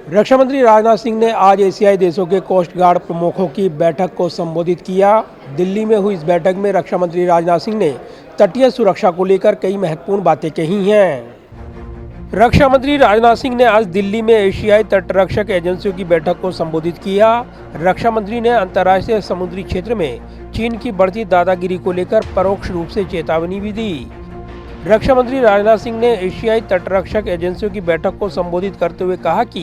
रक्षा मंत्री राजनाथ सिंह ने आज एशियाई देशों के कोस्ट गार्ड प्रमुखों की बैठक को संबोधित किया। दिल्ली में हुई इस बैठक में रक्षा मंत्री राजनाथ सिंह ने तटीय सुरक्षा को लेकर कई महत्वपूर्ण बातें कही हैं। रक्षा मंत्री राजनाथ सिंह ने आज दिल्ली में एशियाई तटरक्षक एजेंसियों की बैठक को संबोधित किया। रक्षा मंत्री ने अंतर्राष्ट्रीय समुद्री क्षेत्र में चीन की बढ़ती दादागिरी को लेकर परोक्ष रूप से चेतावनी भी दी। रक्षा मंत्री राजनाथ सिंह ने एशियाई तटरक्षक एजेंसियों की बैठक को संबोधित करते हुए कहा कि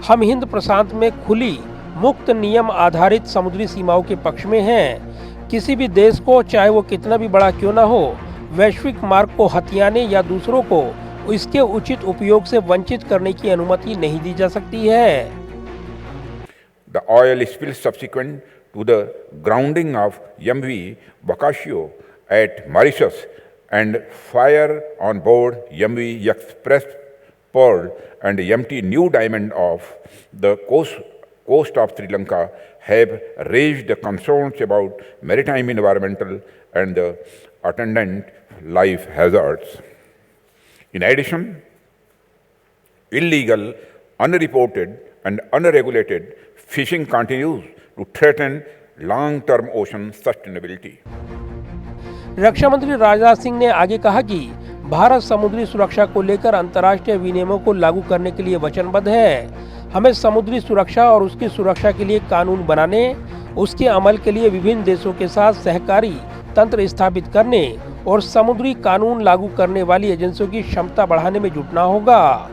हम हिंद प्रशांत में खुली, मुक्त, नियम आधारित समुद्री सीमाओं के पक्ष में हैं। किसी भी देश को, चाहे वो कितना भी बड़ा क्यों न हो, वैश्विक मार्ग को हथियाने या दूसरों को इसके उचित उपयोग से वंचित करने की अनुमति नहीं दी जा सकती है। The oil spill subsequent to the grounding of MV Boccaccio at Mauritius and fire on board MV Express Pearl and MT New Diamond of the coast of Sri Lanka have raised the concerns about maritime environmental and the attendant life hazards. In addition, illegal, unreported and unregulated fishing continues to threaten long-term ocean sustainability. रक्षा मंत्री राजनाथ सिंह ने आगे कहा कि भारत समुद्री सुरक्षा को लेकर अंतर्राष्ट्रीय विनियमों को लागू करने के लिए वचनबद्ध है। हमें समुद्री सुरक्षा और उसकी सुरक्षा के लिए कानून बनाने, उसके अमल के लिए विभिन्न देशों के साथ सहकारी तंत्र स्थापित करने और समुद्री कानून लागू करने वाली एजेंसियों की क्षमता बढ़ाने में जुटना होगा।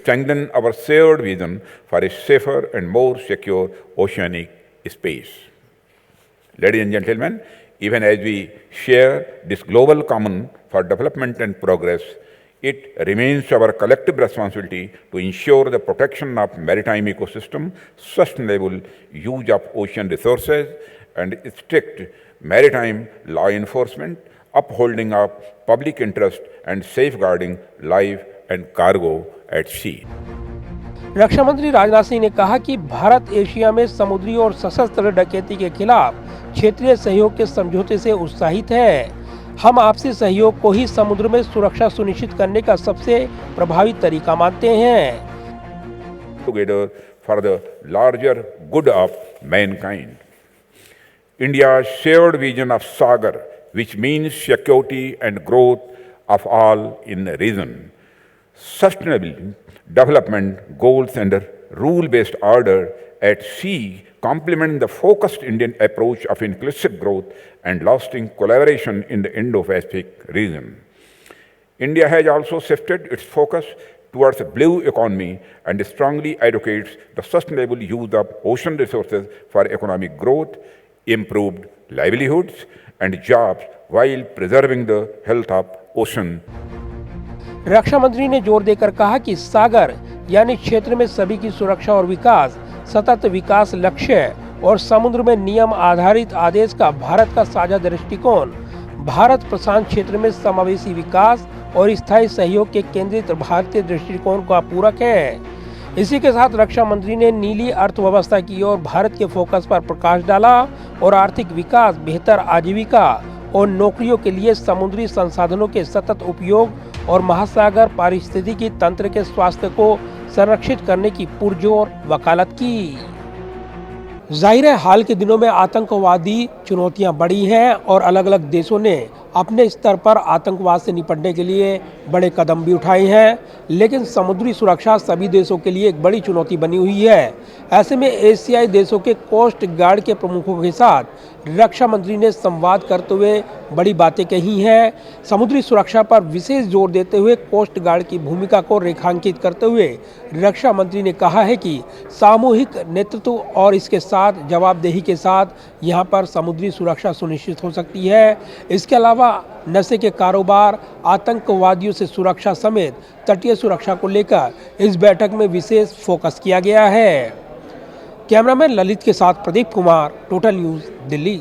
Strengthen our shared vision for a safer and more secure oceanic space. Ladies and gentlemen, even as we share this global common for development and progress, it remains our collective responsibility to ensure the protection of maritime ecosystem, sustainable use of ocean resources, and strict maritime law enforcement, upholding of public interest and safeguarding life and cargo at sea. रक्षा मंत्री राजनाथ सिंह ने कहा कि Bharat Asia में समुद्री और सशस्त्र डकैती के खिलाफ क्षेत्रीय सहयोग के समझौते से उत्साहित है। हम आपसी सहयोग को ही समुद्र में सुरक्षा सुनिश्चित करने का सबसे प्रभावी तरीका मानते हैं। Together for the larger good of mankind. India's shared vision of Sagar, which means security and growth of all in the region, sustainable development goals and a rule-based order at sea complement the focused Indian approach of inclusive growth and lasting collaboration in the Indo-Pacific region. India has also shifted its focus towards the blue economy and strongly advocates the sustainable use of ocean resources for economic growth, improved livelihoods and jobs while preserving the health of ocean. रक्षा मंत्री ने जोर देकर कहा कि सागर यानी क्षेत्र में सभी की सुरक्षा और विकास, सतत विकास लक्ष्य और समुद्र में नियम आधारित आदेश का भारत का साझा दृष्टिकोण भारत प्रशांत क्षेत्र में समावेशी विकास और स्थायी सहयोग के केंद्रित भारतीय दृष्टिकोण का पूरक है। इसी के साथ रक्षा मंत्री ने नीली अर्थव्यवस्था की ओर भारत के फोकस पर प्रकाश डाला और आर्थिक विकास, बेहतर आजीविका और नौकरियों के लिए समुद्री संसाधनों के सतत उपयोग और महासागर पारिस्थितिकी तंत्र के स्वास्थ्य को संरक्षित करने की पुरजोर वकालत की। जाहिर है, हाल के दिनों में आतंकवादी चुनौतियां बढ़ी हैं और अलग अलग देशों ने अपने स्तर पर आतंकवाद से निपटने के लिए बड़े कदम भी उठाए हैं, लेकिन समुद्री सुरक्षा सभी देशों के लिए एक बड़ी चुनौती बनी हुई है। ऐसे में एशियाई देशों के कोस्ट गार्ड के प्रमुखों के साथ रक्षा मंत्री ने संवाद करते हुए बड़ी बातें कही हैं। समुद्री सुरक्षा पर विशेष जोर देते हुए कोस्ट गार्ड की भूमिका को रेखांकित करते हुए रक्षा मंत्री ने कहा है कि सामूहिक नेतृत्व और इसके साथ जवाबदेही के साथ यहाँ पर समुद्री सुरक्षा सुनिश्चित हो सकती है। इसके अलावा नशे के कारोबार, आतंकवादियों से सुरक्षा समेत तटीय सुरक्षा को लेकर इस बैठक में विशेष फोकस किया गया है। कैमरामैन ललित के साथ प्रदीप कुमार, टोटल न्यूज़, दिल्ली।